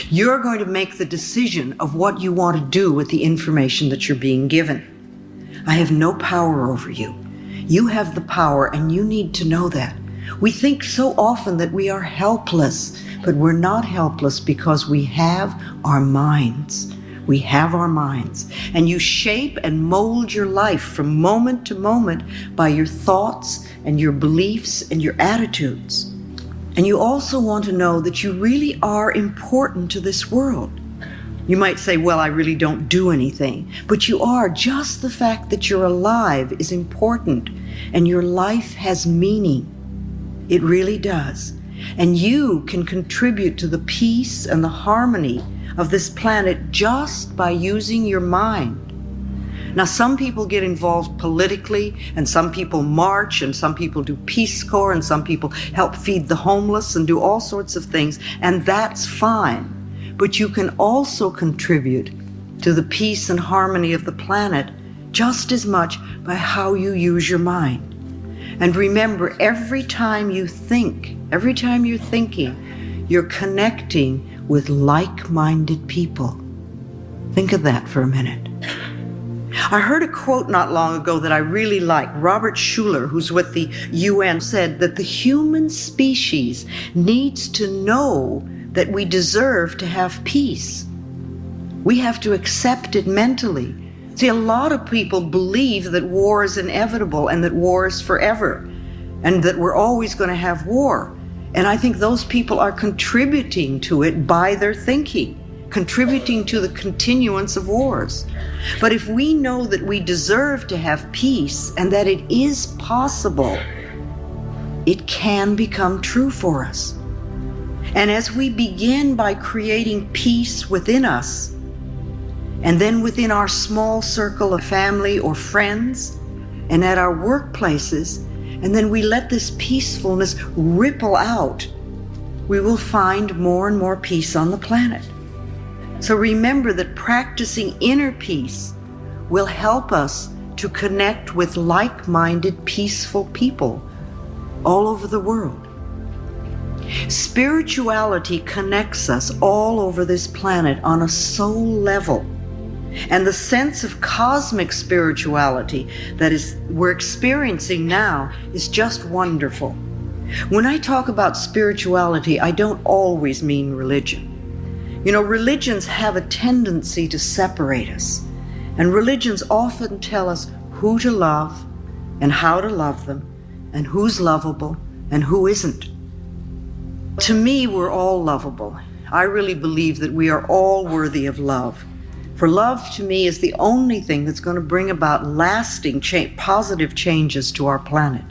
You're going to make the decision of what you want to do with the information that you're being given. I have no power over you. You have the power, and you need to know that. We think so often that we are helpless, but we're not helpless because we have our minds. We have our minds. And you shape and mold your life from moment to moment by your thoughts and your beliefs and your attitudes. And you also want to know that you really are important to this world. You might say, well, I really don't do anything. But you are. Just the fact that you're alive is important, and your life has meaning. It really does. And you can contribute to the peace and the harmony of this planet just by using your mind. Now, some people get involved politically, and some people march, and some people do Peace Corps, and some people help feed the homeless and do all sorts of things, and that's fine. But you can also contribute to the peace and harmony of the planet just as much by how you use your mind. And remember, every time you think, every time you're thinking, you're connecting with like-minded people. Think of that for a minute. I heard a quote not long ago that I really like. Robert Schuller, who's with the UN, said that the human species needs to know that we deserve to have peace. We have to accept it mentally. See, a lot of people believe that war is inevitable and that war is forever and that we're always going to have war. And I think those people are contributing to it by their thinking, contributing to the continuance of wars. But if we know that we deserve to have peace and that it is possible, it can become true for us. And as we begin by creating peace within us, and then within our small circle of family or friends, and at our workplaces, and then we let this peacefulness ripple out, we will find more and more peace on the planet. So remember that practicing inner peace will help us to connect with like-minded, peaceful people all over the world. Spirituality connects us all over this planet on a soul level. And the sense of cosmic spirituality that we're experiencing now is just wonderful. When I talk about spirituality, I don't always mean religion. You know, religions have a tendency to separate us. And religions often tell us who to love and how to love them, and who's lovable and who isn't. To me, we're all lovable. I really believe that we are all worthy of love. For love, to me, is the only thing that's going to bring about lasting positive changes to our planet.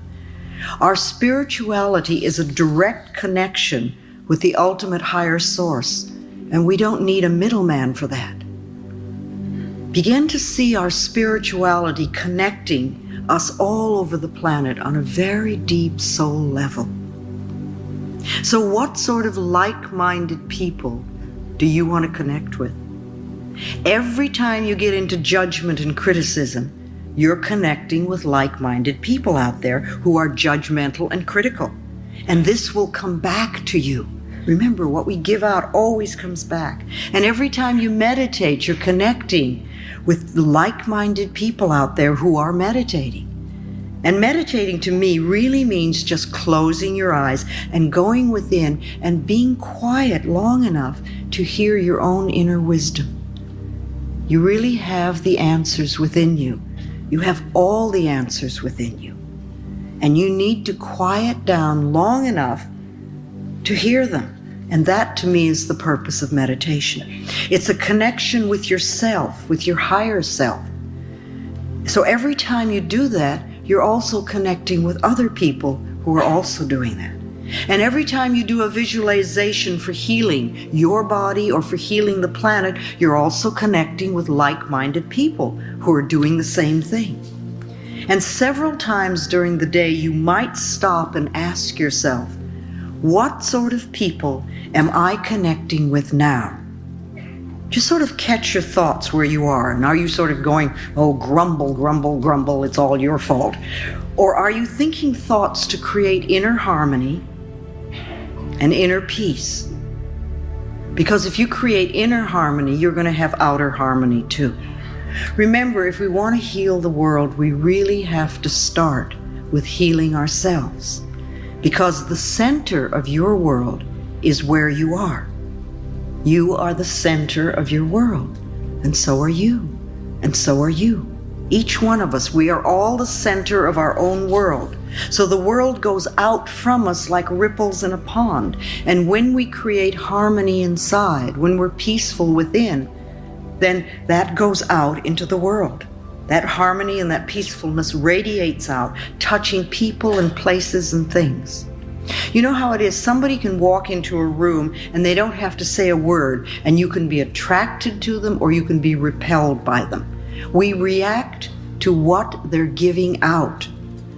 Our spirituality is a direct connection with the ultimate higher source, and we don't need a middleman for that. Begin to see our spirituality connecting us all over the planet on a very deep soul level. So what sort of like-minded people do you want to connect with? Every time you get into judgment and criticism, you're connecting with like-minded people out there who are judgmental and critical. And this will come back to you. Remember, what we give out always comes back. And every time you meditate, you're connecting with like-minded people out there who are meditating. And meditating to me really means just closing your eyes and going within and being quiet long enough to hear your own inner wisdom. You really have the answers within you. You have all the answers within you. And you need to quiet down long enough to hear them. And that, to me, is the purpose of meditation. It's a connection with yourself, with your higher self. So every time you do that, you're also connecting with other people who are also doing that. And every time you do a visualization for healing your body or for healing the planet, you're also connecting with like-minded people who are doing the same thing. And several times during the day, you might stop and ask yourself, what sort of people am I connecting with now? Just sort of catch your thoughts where you are. And are you sort of going, oh, grumble, grumble, grumble, it's all your fault? Or are you thinking thoughts to create inner harmony and inner peace? Because if you create inner harmony, you're going to have outer harmony too. Remember, if we want to heal the world, we really have to start with healing ourselves. Because the center of your world is where you are. You are the center of your world, and so are you, and so are you. Each one of us, we are all the center of our own world. So the world goes out from us like ripples in a pond. And when we create harmony inside, when we're peaceful within, then that goes out into the world. That harmony and that peacefulness radiates out, touching people and places and things. You know how it is, somebody can walk into a room and they don't have to say a word, and you can be attracted to them or you can be repelled by them. We react to what they're giving out.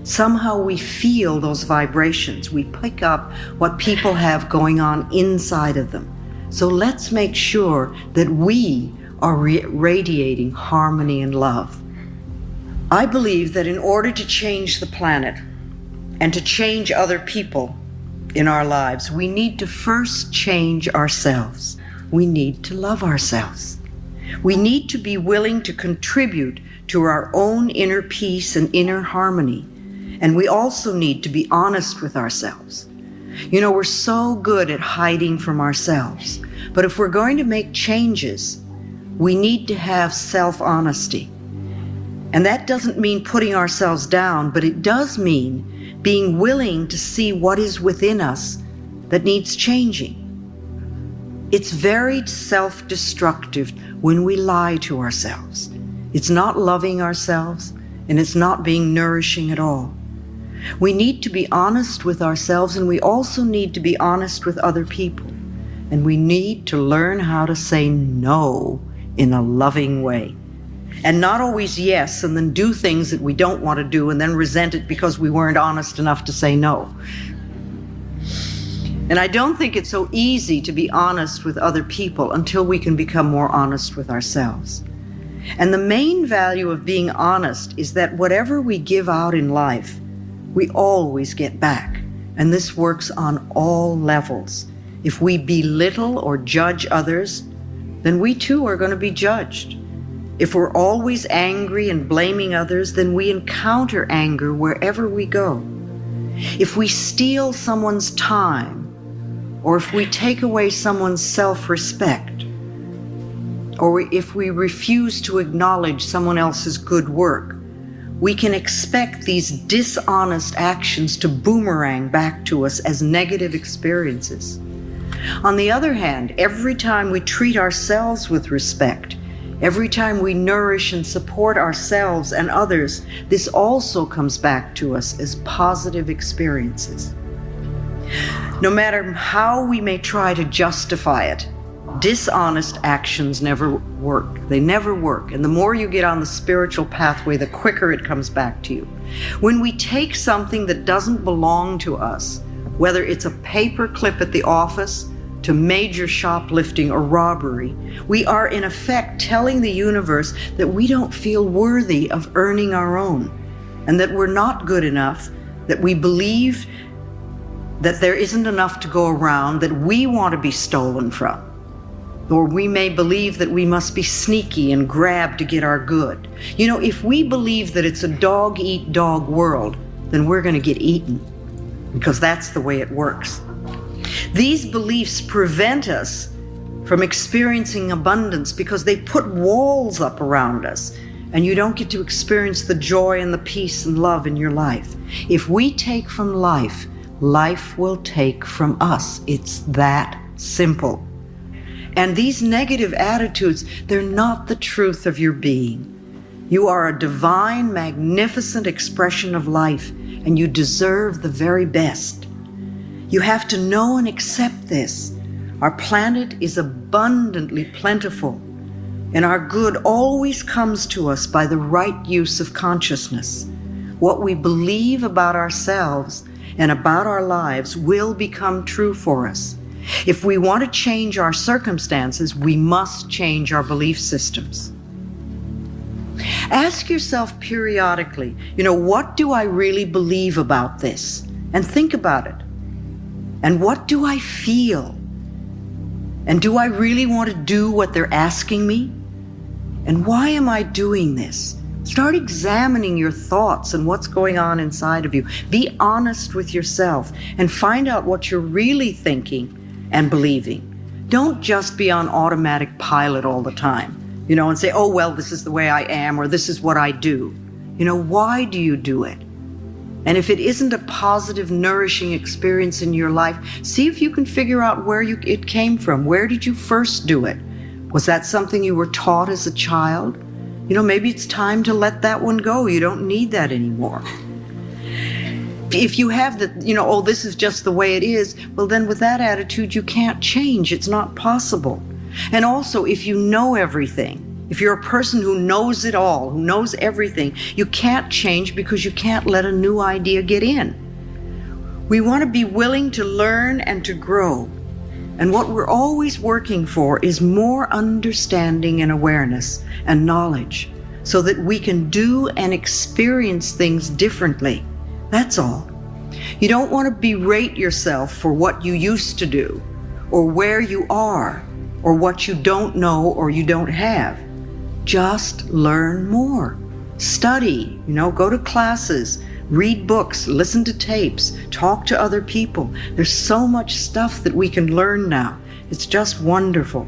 Somehow we feel those vibrations. We pick up what people have going on inside of them. So let's make sure that we are radiating harmony and love. I believe that in order to change the planet and to change other people in our lives, we need to first change ourselves. We need to love ourselves. We need to be willing to contribute to our own inner peace and inner harmony. And we also need to be honest with ourselves. You know, we're so good at hiding from ourselves. But if we're going to make changes, we need to have self-honesty. And that doesn't mean putting ourselves down, but it does mean being willing to see what is within us that needs changing. It's very self-destructive when we lie to ourselves. It's not loving ourselves, and it's not being nourishing at all. We need to be honest with ourselves, and we also need to be honest with other people. And we need to learn how to say no in a loving way. And not always yes, and then do things that we don't want to do and then resent it because we weren't honest enough to say no. And I don't think it's so easy to be honest with other people until we can become more honest with ourselves. And the main value of being honest is that whatever we give out in life, we always get back. And this works on all levels. If we belittle or judge others, then we too are going to be judged. If we're always angry and blaming others, then we encounter anger wherever we go. If we steal someone's time, or if we take away someone's self-respect, or if we refuse to acknowledge someone else's good work, we can expect these dishonest actions to boomerang back to us as negative experiences. On the other hand, every time we treat ourselves with respect, every time we nourish and support ourselves and others, this also comes back to us as positive experiences. No matter how we may try to justify it, dishonest actions never work. They never work. And the more you get on the spiritual pathway, the quicker it comes back to you. When we take something that doesn't belong to us, whether it's a paper clip at the office to major shoplifting or robbery, we are in effect telling the universe that we don't feel worthy of earning our own, and that we're not good enough, that we believe that there isn't enough to go around, that we want to be stolen from. Or we may believe that we must be sneaky and grab to get our good. You know, if we believe that it's a dog-eat-dog world, then we're going to get eaten, because that's the way it works. These beliefs prevent us from experiencing abundance because they put walls up around us, and you don't get to experience the joy and the peace and love in your life. If we take from life, life will take from us. It's that simple. And these negative attitudes, they're not the truth of your being. You are a divine, magnificent expression of life, and you deserve the very best. You have to know and accept this. Our planet is abundantly plentiful, and our good always comes to us by the right use of consciousness. What we believe about ourselves and about our lives will become true for us. If we want to change our circumstances, we must change our belief systems. Ask yourself periodically, what do I really believe about this? And think about it. And what do I feel? And do I really want to do what they're asking me? And why am I doing this? Start examining your thoughts and what's going on inside of you. Be honest with yourself and find out what you're really thinking and believing. Don't just be on automatic pilot all the time, and say, oh, well, this is the way I am, or this is what I do. Why do you do it? And if it isn't a positive, nourishing experience in your life, see if you can figure out where it came from. Where did you first do it? Was that something you were taught as a child? Maybe it's time to let that one go. You don't need that anymore. If you have oh, this is just the way it is, well, then with that attitude, you can't change. It's not possible. And also, if you know everything, if you're a person who knows it all, who knows everything, you can't change because you can't let a new idea get in. We want to be willing to learn and to grow. And what we're always working for is more understanding and awareness and knowledge so that we can do and experience things differently. That's all. You don't want to berate yourself for what you used to do or where you are or what you don't know or you don't have. Just learn more. Study, go to classes, read books, listen to tapes, talk to other people. There's so much stuff that we can learn now. It's just wonderful.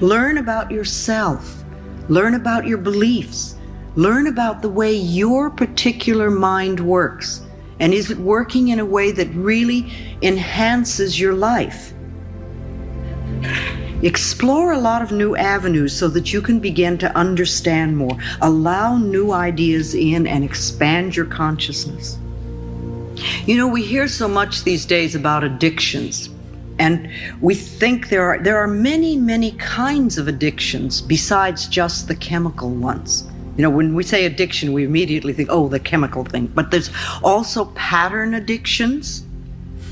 Learn about yourself. Learn about your beliefs. Learn about the way your particular mind works. And is it working in a way that really enhances your life? Explore a lot of new avenues so that you can begin to understand more. Allow new ideas in and expand your consciousness. We hear so much these days about addictions, and we think there are many, many kinds of addictions besides just the chemical ones. When we say addiction, we immediately think, oh, the chemical thing. But there's also pattern addictions,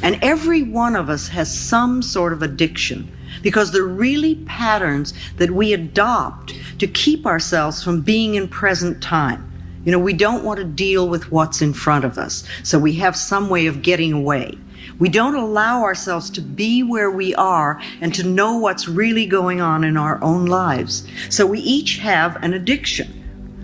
and every one of us has some sort of addiction, because they're really patterns that we adopt to keep ourselves from being in present time. We don't want to deal with what's in front of us, so we have some way of getting away. We don't allow ourselves to be where we are and to know what's really going on in our own lives. So we each have an addiction.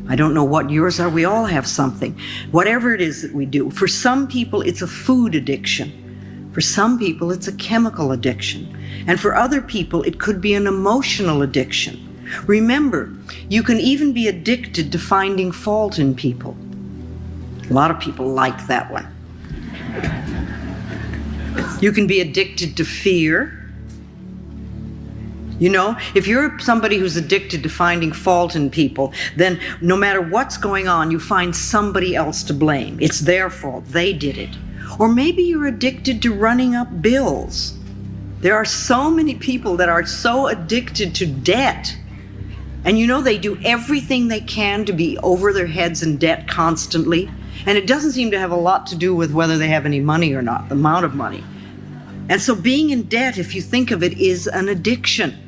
I don't know what yours are. We all have something. Whatever it is that we do. For some people, it's a food addiction. For some people, it's a chemical addiction. And for other people, it could be an emotional addiction. Remember, you can even be addicted to finding fault in people. A lot of people like that one. You can be addicted to fear. If you're somebody who's addicted to finding fault in people, then no matter what's going on, you find somebody else to blame. It's their fault. They did it. Or maybe you're addicted to running up bills. There are so many people that are so addicted to debt. And they do everything they can to be over their heads in debt constantly. And it doesn't seem to have a lot to do with whether they have any money or not, the amount of money. And so being in debt, if you think of it, is an addiction.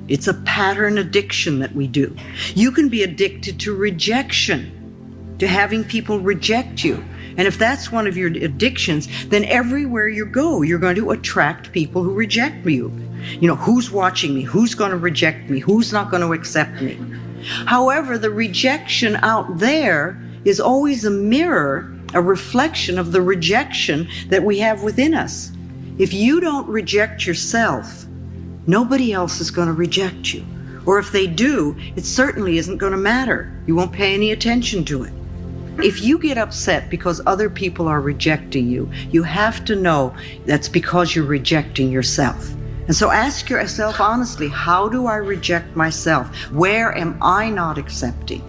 It's a pattern addiction that we do. You can be addicted to rejection, to having people reject you. And if that's one of your addictions, then everywhere you go, you're going to attract people who reject you. Who's watching me? Who's going to reject me? Who's not going to accept me? However, the rejection out there is always a mirror, a reflection of the rejection that we have within us. If you don't reject yourself, nobody else is going to reject you. Or if they do, it certainly isn't going to matter. You won't pay any attention to it. If you get upset because other people are rejecting you, you have to know that's because you're rejecting yourself. And so ask yourself honestly, how do I reject myself? Where am I not accepting?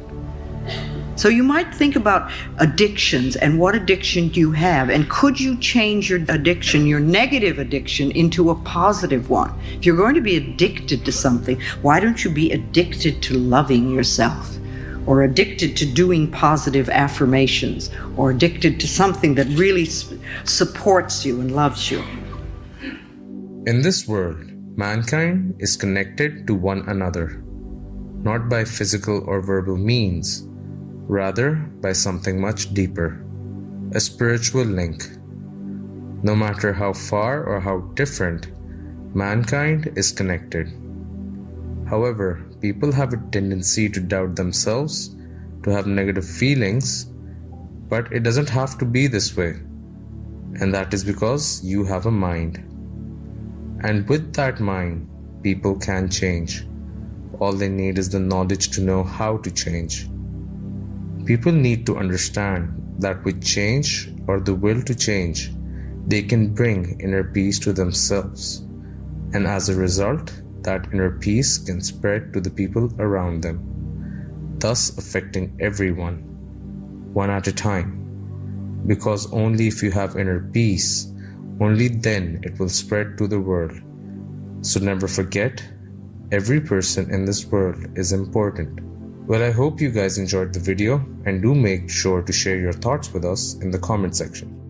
So you might think about addictions and what addiction do you have, and could you change your addiction, your negative addiction, into a positive one? If you're going to be addicted to something, why don't you be addicted to loving yourself, or addicted to doing positive affirmations, or addicted to something that really supports you and loves you? In this world, mankind is connected to one another, not by physical or verbal means, rather by something much deeper, a spiritual link. No matter how far or how different Mankind is connected. However, people have a tendency to doubt themselves, to have negative feelings, but it doesn't have to be this way. And that is because you have a mind. And with that mind, people can change. All they need is the knowledge to know how to change. People need to understand that with change or the will to change, they can bring inner peace to themselves. And as a result, that inner peace can spread to the people around them, thus affecting everyone, one at a time. Because only if you have inner peace, only then it will spread to the world. So never forget, every person in this world is important. Well, I hope you guys enjoyed the video, and do make sure to share your thoughts with us in the comment section.